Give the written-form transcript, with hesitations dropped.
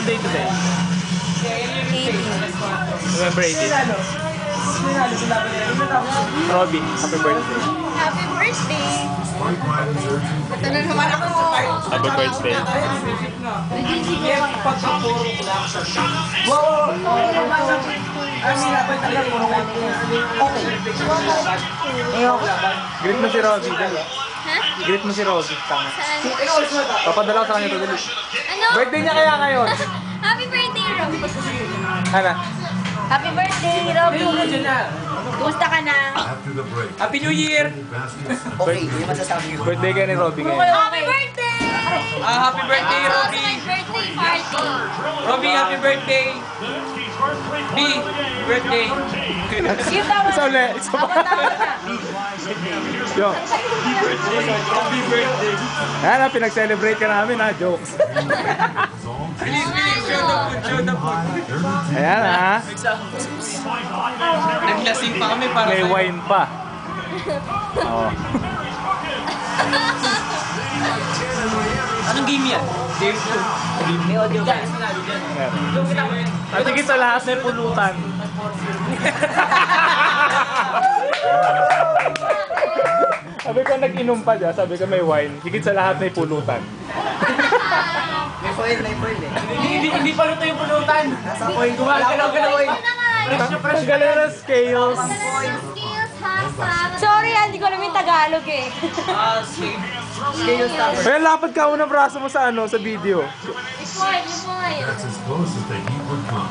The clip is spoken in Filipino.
Anong day today? 18. November 18. Robby, happy birthday. Happy birthday! Ito na naman ako. Happy birthday. Greet mo si Robby, dali. Ha? Greet mo si Robby. Tama. Saan? Papadala ko sa kanya ito, dali. Ano? Birthday niya kaya ngayon. Happy birthday, Robby! Ano? Happy birthday, Robby! Kumusta ka na? Happy New Year! Okay, yung masasabi ko. Birthday ka ni Robby ngayon. Happy birthday! Happy birthday, It's also Robby! my birthday party. Robby, happy birthday! B, birthday! Yung tama Isa ulit, isa pa. Yo. Happy birthday! Ayan na, pinag-celebrate ka namin ha, jokes. Bilis, bilis! Show the food, show the food! Ayan ha. Naglasing pa kami para May sa'yo. wine pa. Oo. Anong game yan? Game 2. May audio ka. At higit sa lahat may pulutan. Sabi ko nag-inom pa dyan, sabi ko may wine. Higit sa lahat may pulutan. May foil eh. Hindi pa luto yung pulutan! Nasa foil. Galaw-galaw eh! Ang galing ng scales. Sorry, hindi ko alam yung Tagalog eh. Scales tapos. Kaya lapad ka unang braso mo sa ano, sa video. It's fine, it's fine. That's as close as the heat would come.